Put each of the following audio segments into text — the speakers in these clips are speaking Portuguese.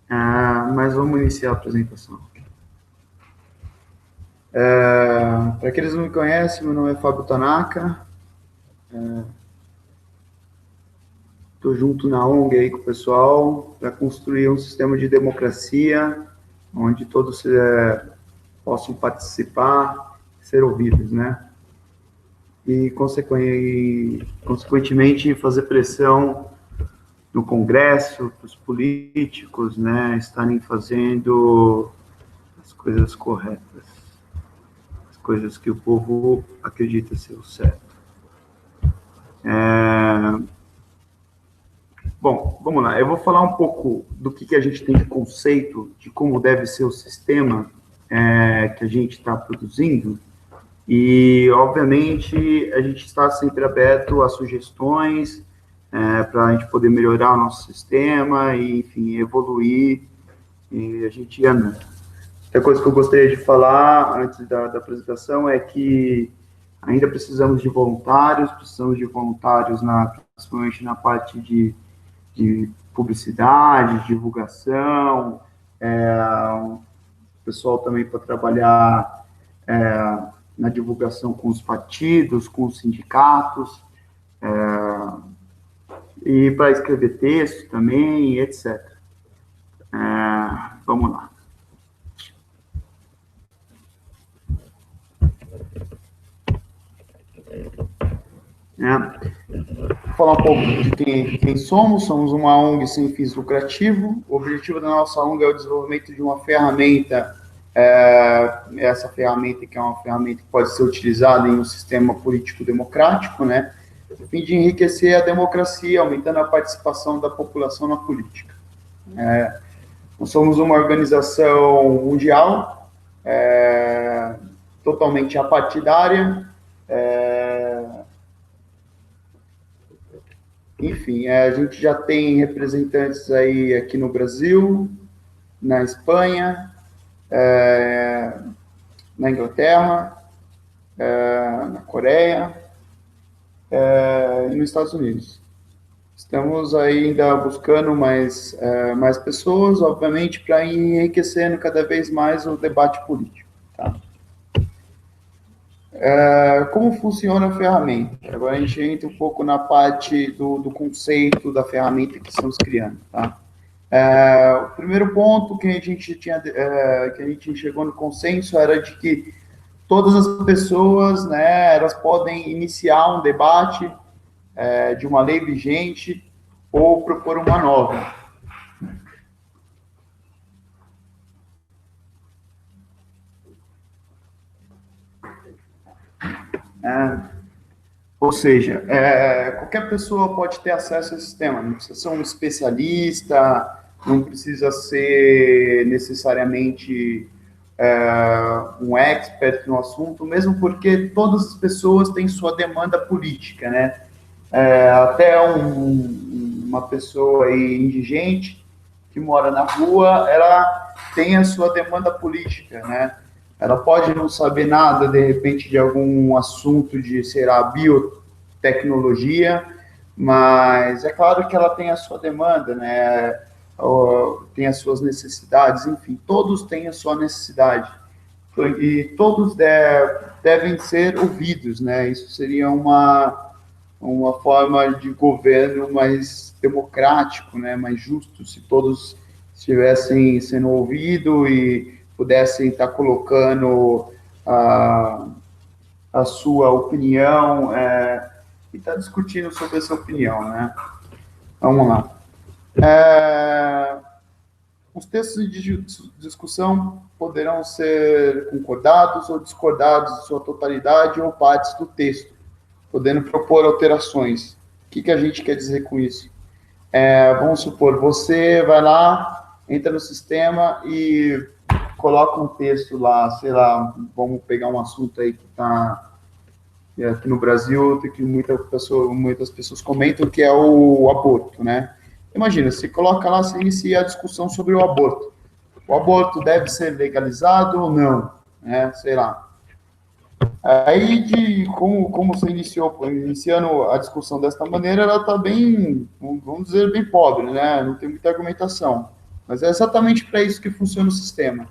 Mas vamos iniciar a apresentação. Para aqueles que não me conhecem, meu nome é Fábio Tanaka. Estou junto na ONG aí com o pessoal para construir um sistema de democracia onde todos possam participar, ser ouvidos, né? E, consequentemente, fazer pressão no Congresso, para os políticos, né, estarem fazendo as coisas corretas, as coisas que o povo acredita ser o certo. Bom, vamos lá. Eu vou falar um pouco do que a gente tem de conceito de como deve ser o sistema que a gente está produzindo. E, obviamente, a gente está sempre aberto a sugestões para a gente poder melhorar o nosso sistema e, enfim, evoluir e a gente anda. Outra coisa que eu gostaria de falar antes da apresentação é que ainda precisamos de voluntários, principalmente na parte de publicidade, divulgação, o pessoal também para trabalhar na divulgação com os partidos, com os sindicatos, e para escrever texto também, etc. Vamos lá. Vou falar um pouco de quem somos. Somos uma ONG sem fins lucrativos. O objetivo da nossa ONG é o desenvolvimento de uma ferramenta, essa ferramenta que é uma ferramenta que pode ser utilizada em um sistema político democrático, né, a fim de enriquecer a democracia, aumentando a participação da população na política. Nós somos uma organização mundial, totalmente apartidária, enfim, a gente já tem representantes aí aqui no Brasil, na Espanha, na Inglaterra, na Coreia e nos Estados Unidos. Estamos ainda buscando mais pessoas, obviamente, para ir enriquecendo cada vez mais o debate político. Tá? Como funciona a ferramenta? Agora a gente entra um pouco na parte do conceito da ferramenta que estamos criando. Tá? O primeiro ponto que a gente chegou no consenso era de que todas as pessoas, né, elas podem iniciar um debate de uma lei vigente ou propor uma nova. Ou seja, qualquer pessoa pode ter acesso ao sistema, não precisa ser um especialista, não precisa ser necessariamente um expert no assunto, mesmo porque todas as pessoas têm sua demanda política, né? Até uma pessoa aí indigente que mora na rua, ela tem a sua demanda política, né? Ela pode não saber nada, de repente, de algum assunto de, sei lá, biotecnologia, mas é claro que ela tem a sua demanda, né? Tem as suas necessidades, enfim, todos têm a sua necessidade. E todos devem ser ouvidos, né? Isso seria uma forma de governo mais democrático, né? Mais justo, se todos estivessem sendo ouvidos e pudessem estar colocando a sua opinião e estar discutindo sobre essa opinião, né? Vamos lá. Os textos de discussão poderão ser concordados ou discordados em sua totalidade ou partes do texto, podendo propor alterações. O que a gente quer dizer com isso? Vamos supor, você vai lá, entra no sistema e coloca um texto lá, sei lá, vamos pegar um assunto aí que está aqui no Brasil, que muitas pessoas comentam, que é o aborto, né? Imagina, você coloca lá, você inicia a discussão sobre o aborto. O aborto deve ser legalizado ou não? Né? Sei lá. Aí, como você iniciando a discussão desta maneira, ela está bem, vamos dizer, bem pobre, né? Não tem muita argumentação. Mas é exatamente para isso que funciona o sistema.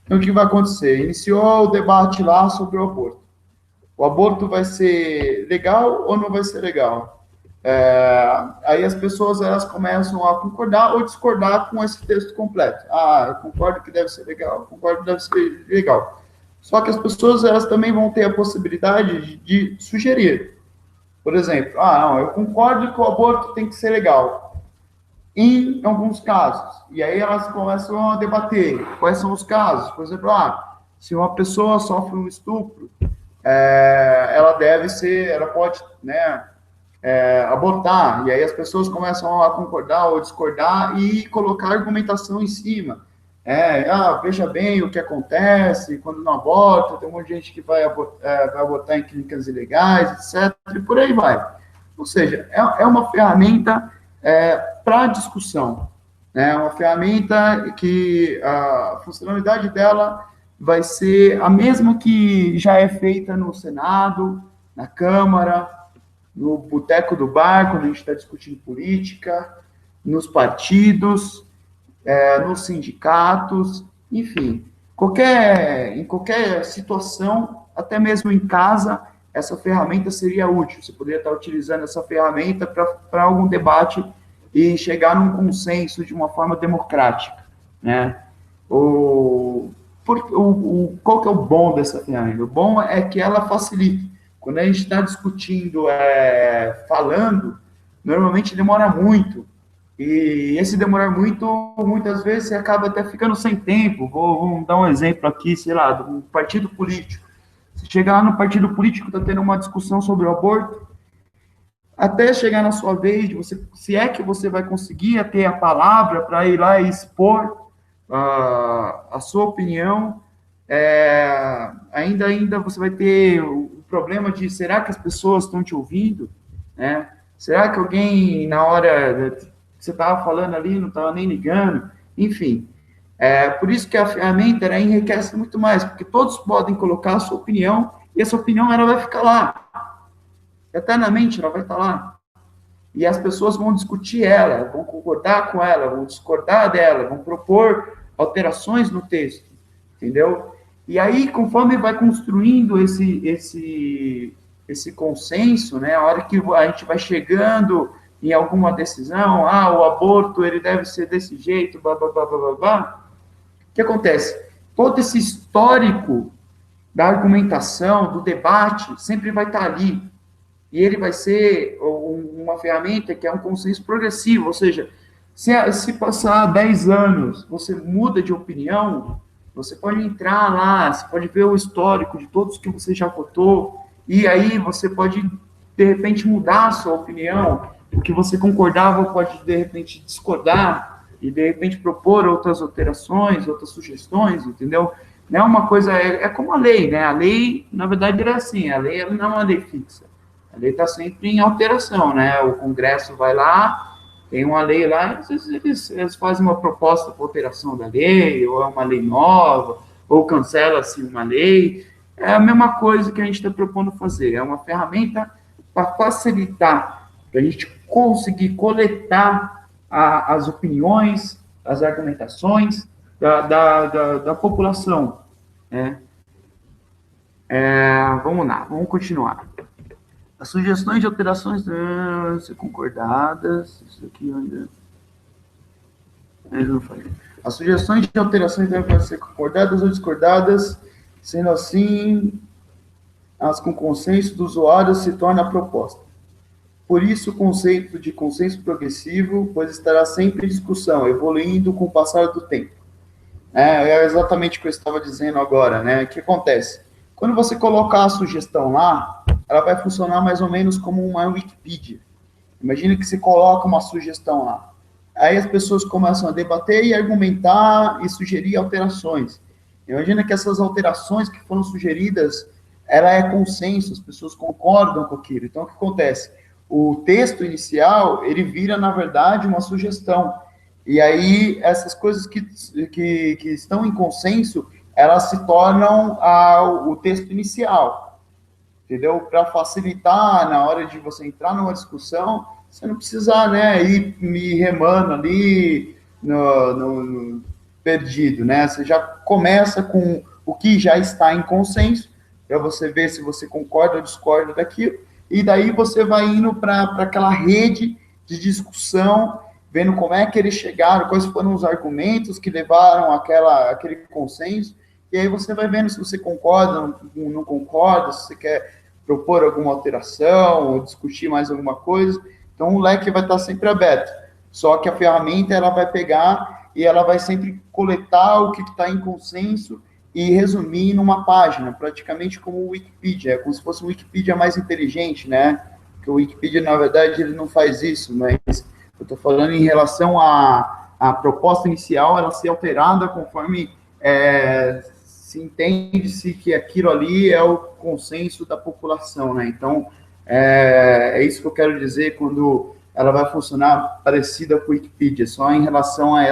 Então, o que vai acontecer? Iniciou o debate lá sobre o aborto. O aborto vai ser legal ou não vai ser legal? Aí as pessoas elas começam a concordar ou discordar com esse texto completo. Ah, eu concordo que deve ser legal, eu concordo que deve ser legal. Só que as pessoas elas também vão ter a possibilidade de sugerir. Por exemplo, não, eu concordo que o aborto tem que ser legal, em alguns casos. E aí elas começam a debater quais são os casos. Por exemplo, se uma pessoa sofre um estupro, ela deve ser, ela pode, né, abortar. E aí as pessoas começam a concordar ou discordar e colocar argumentação em cima. Veja bem o que acontece quando não aborta, tem um monte de gente que vai abortar em clínicas ilegais, etc. E por aí vai. Ou seja, é uma ferramenta para discussão. É uma ferramenta que a funcionalidade dela vai ser a mesma que já é feita no Senado, na Câmara, no boteco do bar, quando a gente está discutindo política, nos partidos, nos sindicatos, enfim, em qualquer situação, até mesmo em casa, essa ferramenta seria útil. Você poderia estar utilizando essa ferramenta para algum debate e chegar num consenso de uma forma democrática, né? Qual que é o bom dessa ferramenta? O bom é que ela facilita. Quando a gente está discutindo, falando, normalmente demora muito. E esse demorar muito, muitas vezes, você acaba até ficando sem tempo. Vamos dar um exemplo aqui, sei lá, do partido político. Você chega lá no partido político, está tendo uma discussão sobre o aborto, até chegar na sua vez, se é que você vai conseguir ter a palavra para ir lá e expor a sua opinião, ainda você vai ter o problema de, será que as pessoas estão te ouvindo? Né? Será que alguém, na hora que você estava falando ali, não estava nem ligando? Enfim, por isso que a ferramenta enriquece muito mais, porque todos podem colocar a sua opinião, e essa opinião ela vai ficar lá. Eternamente ela vai estar lá. E as pessoas vão discutir ela, vão concordar com ela, vão discordar dela, vão propor alterações no texto, entendeu? E aí, conforme vai construindo esse consenso, né, a hora que a gente vai chegando em alguma decisão, o aborto ele deve ser desse jeito, blá, blá, blá, blá, blá, blá. O que acontece? Todo esse histórico da argumentação, do debate, sempre vai estar ali. E ele vai ser uma ferramenta que é um consenso progressivo, ou seja, se passar 10 anos, você muda de opinião, você pode entrar lá, você pode ver o histórico de todos que você já votou, e aí você pode, de repente, mudar a sua opinião, o que você concordava pode, de repente, discordar, e, de repente, propor outras alterações, outras sugestões, entendeu? Não é uma coisa, é como a lei, né? A lei, na verdade, era assim, a lei não é uma lei fixa. A lei está sempre em alteração, né? O Congresso vai lá, tem uma lei lá, às vezes eles fazem uma proposta para alteração da lei, ou é uma lei nova, ou cancela-se uma lei. É a mesma coisa que a gente está propondo fazer. É uma ferramenta para facilitar, para a gente conseguir coletar as opiniões, as argumentações da população. Né? Vamos lá, vamos continuar. As sugestões de alterações devem ser concordadas. Isso aqui ainda. Não falei. As sugestões de alterações devem ser concordadas ou discordadas, sendo assim, as com consenso do usuário se torna a proposta. Por isso, o conceito de consenso progressivo, pois estará sempre em discussão, evoluindo com o passar do tempo. É exatamente o que eu estava dizendo agora, né? O que acontece? Quando você colocar a sugestão lá, ela vai funcionar mais ou menos como uma Wikipedia. Imagina que você coloca uma sugestão lá. Aí as pessoas começam a debater e argumentar e sugerir alterações. Imagina que essas alterações que foram sugeridas, ela é consenso, as pessoas concordam com aquilo. Então, o que acontece? O texto inicial, ele vira, na verdade, uma sugestão. E aí, essas coisas que estão em consenso, elas se tornam o texto inicial, entendeu? Para facilitar na hora de você entrar numa discussão, você não precisar, né, ir me remando ali perdido, né? Você já começa com o que já está em consenso, para você ver se você concorda ou discorda daquilo, e daí você vai indo para aquela rede de discussão, vendo como é que eles chegaram, quais foram os argumentos que levaram aquele consenso, e aí você vai vendo se você concorda ou não concorda, se você quer propor alguma alteração, ou discutir mais alguma coisa. Então, o leque vai estar sempre aberto. Só que a ferramenta, ela vai pegar e ela vai sempre coletar o que está em consenso e resumir numa página, praticamente como o Wikipedia, é como se fosse um Wikipedia mais inteligente, né? Porque o Wikipedia, na verdade, ele não faz isso, mas eu estou falando em relação à proposta inicial, ela ser alterada conforme se entende-se que aquilo ali é o consenso da população, né? Então, é isso que eu quero dizer quando ela vai funcionar parecida com o Wikipedia, só em relação a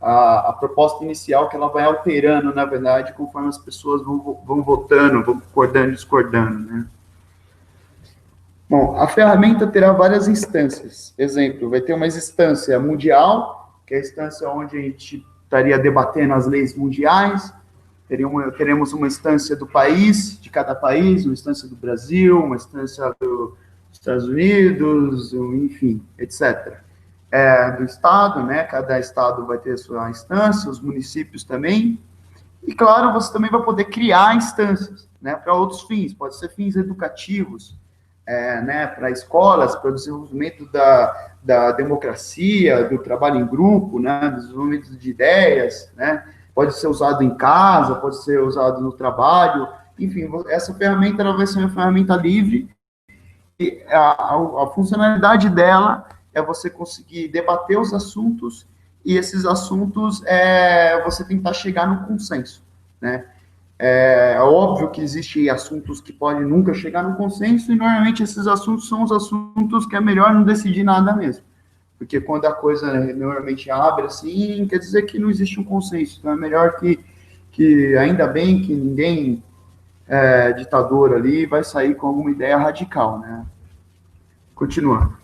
a proposta inicial, que ela vai alterando, na verdade, conforme as pessoas vão votando, vão concordando e discordando, né? Bom, a ferramenta terá várias instâncias. Exemplo, vai ter uma instância mundial, que é a instância onde a gente estaria debatendo as leis mundiais. Teremos uma instância do país, de cada país, uma instância do Brasil, uma instância dos Estados Unidos, enfim, etc. Do estado, né? Cada estado vai ter a sua instância, os municípios também. E, claro, você também vai poder criar instâncias, né? Para outros fins, pode ser fins educativos, né? Para escolas, para o desenvolvimento da democracia, do trabalho em grupo, né? Do desenvolvimento de ideias, né? Pode ser usado em casa, pode ser usado no trabalho, enfim, essa ferramenta ela vai ser uma ferramenta livre e a funcionalidade dela é você conseguir debater os assuntos e esses assuntos você tentar chegar no consenso, né? É óbvio que existem assuntos que podem nunca chegar no consenso e normalmente esses assuntos são os assuntos que é melhor não decidir nada mesmo. Porque quando a coisa normalmente abre assim, quer dizer que não existe um consenso. Então é melhor que ainda bem que ninguém ditador ali vai sair com alguma ideia radical, né? Continuando.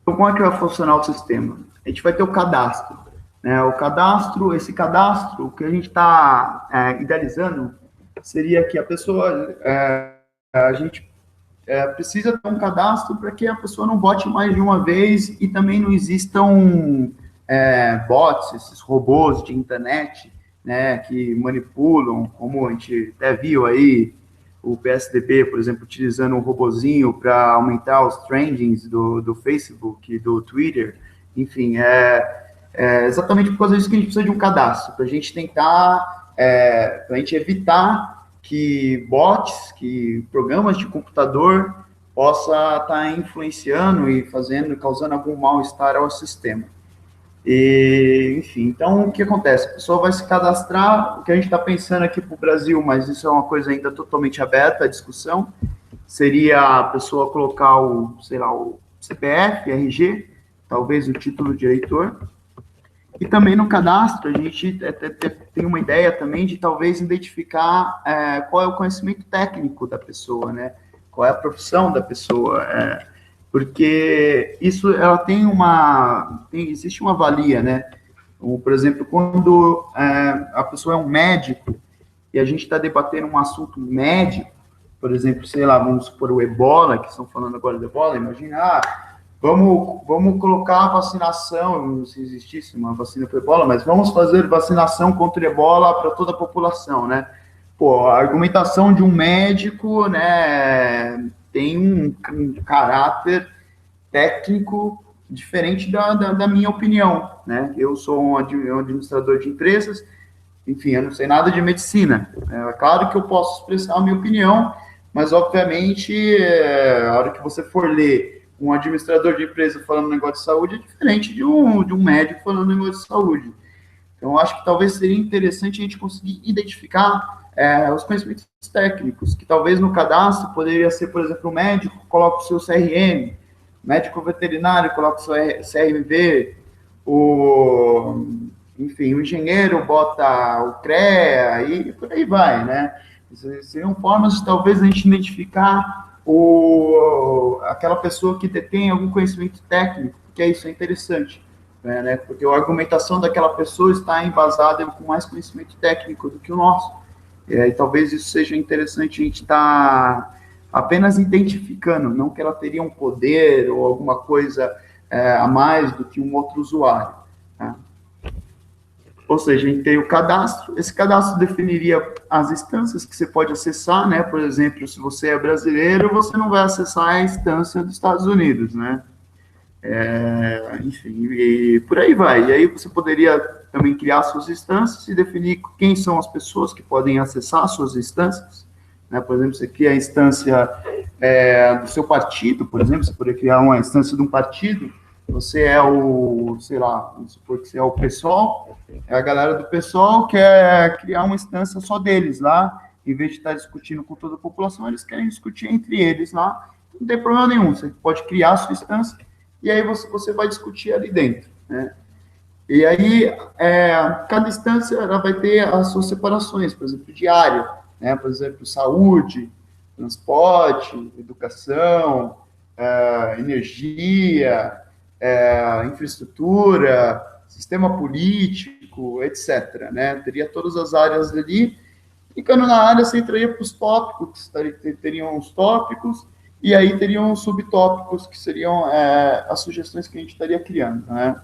Então, como é que vai funcionar o sistema? A gente vai ter o cadastro, né? Esse cadastro, o que a gente está idealizando seria que a pessoa, a gente precisa ter um cadastro para que a pessoa não vote mais de uma vez e também não existam bots, esses robôs de internet, né, que manipulam, como a gente até viu aí, o PSDB, por exemplo, utilizando um robozinho para aumentar os trendings do Facebook, do Twitter, enfim, exatamente por causa disso que a gente precisa de um cadastro, para a gente tentar, para a gente evitar que bots, que programas de computador possa estar influenciando e causando algum mal-estar ao sistema. E, enfim, então o que acontece? A pessoa vai se cadastrar, o que a gente está pensando aqui para o Brasil, mas isso é uma coisa ainda totalmente aberta à discussão, seria a pessoa colocar sei lá, o CPF, RG, talvez o título de eleitor, e também no cadastro a gente tem uma ideia também de talvez identificar qual é o conhecimento técnico da pessoa, né? Qual é a profissão da pessoa, porque isso ela existe uma valia, né? Por exemplo, quando a pessoa é um médico e a gente está debatendo um assunto médico, por exemplo, sei lá, vamos supor o Ebola, que estão falando agora do Ebola, imagina, vamos colocar a vacinação, não sei se existisse uma vacina para o Ebola, mas vamos fazer vacinação contra o Ebola para toda a população, né? Pô, a argumentação de um médico, né, tem um caráter técnico diferente da minha opinião, né? Eu sou um administrador de empresas, enfim, eu não sei nada de medicina. É claro que eu posso expressar a minha opinião, mas, obviamente, a hora que você for ler um administrador de empresa falando um negócio de saúde é diferente de um médico falando um negócio de saúde. Então, eu acho que talvez seria interessante a gente conseguir identificar os conhecimentos técnicos, que talvez no cadastro poderia ser, por exemplo, o médico coloca o seu CRM, médico veterinário coloca o seu CRV, enfim, o engenheiro bota o CREA e por aí vai, né? Seriam formas de talvez a gente identificar aquela pessoa que detém algum conhecimento técnico, porque isso é interessante, né? Porque a argumentação daquela pessoa está embasada com mais conhecimento técnico do que o nosso. E talvez isso seja interessante a gente estar apenas identificando, não que ela teria um poder ou alguma coisa a mais do que um outro usuário. Tá? Ou seja, a gente tem o cadastro, esse cadastro definiria as instâncias que você pode acessar, né? Por exemplo, se você é brasileiro, você não vai acessar a instância dos Estados Unidos, né? Enfim, e por aí vai. E aí você poderia também criar suas instâncias e definir quem são as pessoas que podem acessar suas instâncias. Né? Por exemplo, você cria a instância do seu partido, por exemplo, você poderia criar uma instância de um partido, você é o, sei lá, vamos supor que você é o PSOL, a galera do PSOL quer criar uma instância só deles lá, em vez de estar discutindo com toda a população, eles querem discutir entre eles lá, não tem problema nenhum, você pode criar a sua instância, e aí você vai discutir ali dentro, né? E aí, cada instância ela vai ter as suas separações, por exemplo, de área, né? Por exemplo, saúde, transporte, educação, energia, infraestrutura, sistema político, etc. Né? Teria todas as áreas ali. Ficando na área, você entraria para os tópicos, teriam os tópicos, e aí teriam os subtópicos, que seriam as sugestões que a gente estaria criando. Né?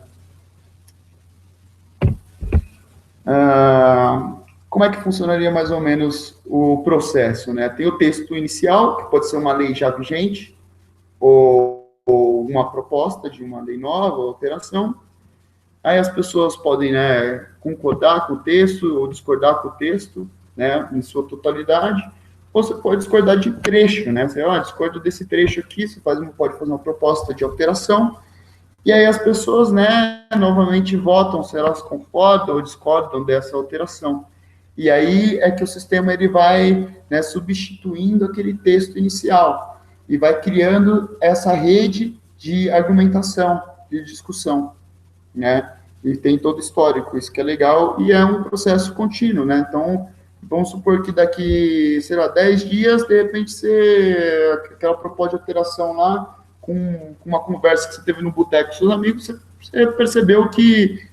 Como é que funcionaria mais ou menos o processo? Né? Tem o texto inicial, que pode ser uma lei já vigente, ou uma proposta de uma lei nova, alteração. Aí as pessoas podem, né, concordar com o texto ou discordar com o texto, né, em sua totalidade, ou você pode discordar de trecho, né, você, discordo desse trecho aqui, você pode fazer uma proposta de alteração, e aí as pessoas, né, novamente votam se elas concordam ou discordam dessa alteração. E aí é que o sistema ele vai, né, substituindo aquele texto inicial e vai criando essa rede de argumentação, de discussão, né? E tem todo histórico, isso que é legal, e é um processo contínuo, né? Então, vamos supor que daqui, sei lá, 10 dias, de repente, aquela proposta de alteração lá, com uma conversa que você teve no boteco com seus amigos, você percebeu que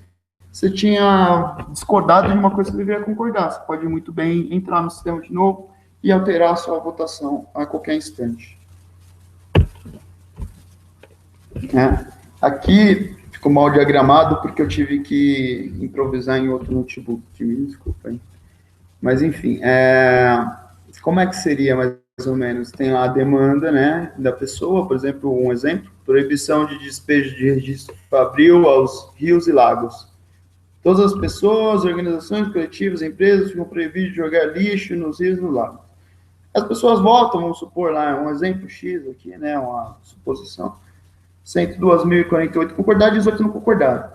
você tinha discordado de uma coisa que você deveria concordar. Você pode muito bem entrar no sistema de novo e alterar a sua votação a qualquer instante. Aqui ficou mal diagramado porque eu tive que improvisar em outro notebook, me desculpa aí. Mas, enfim, como é que seria mais ou menos? Tem lá a demanda, né, da pessoa, por exemplo, um exemplo, proibição de despejo de registro fabril aos rios e lagos. Todas as pessoas, organizações, coletivos, empresas ficam proibidas de jogar lixo nos rios e nos lagos. As pessoas votam, vamos supor lá, um exemplo X aqui, né, uma suposição, 102.048 concordaram, 18 não concordaram.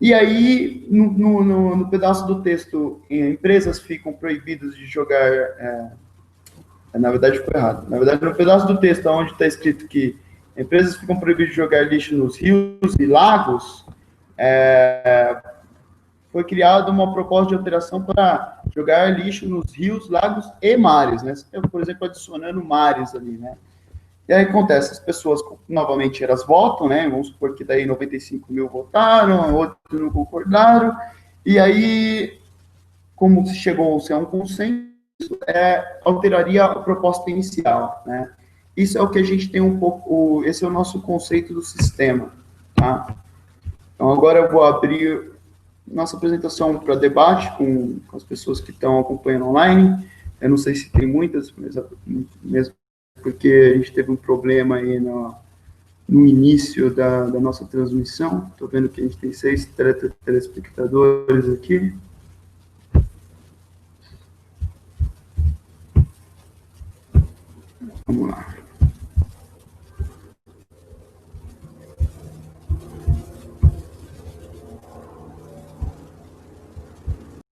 E aí, no pedaço do texto, empresas ficam proibidas de jogar... na verdade, ficou errado. Na verdade, no pedaço do texto, onde está escrito que empresas ficam proibidas de jogar lixo nos rios e lagos, foi criada uma proposta de alteração para jogar lixo nos rios, lagos e mares, né? Por exemplo, adicionando mares ali, né? E aí acontece, as pessoas, novamente, elas votam, né? Vamos supor que daí 95 mil votaram, outros não concordaram, e aí, como se chegou-se a um consenso, alteraria a proposta inicial, né? Isso é o que a gente tem um pouco, esse é o nosso conceito do sistema, tá? Então, agora eu vou abrir nossa apresentação para debate com as pessoas que estão acompanhando online. Eu não sei se tem muitas, mas mesmo porque a gente teve um problema aí no início da nossa transmissão. Estou vendo que a gente tem 6 telespectadores aqui. Vamos lá.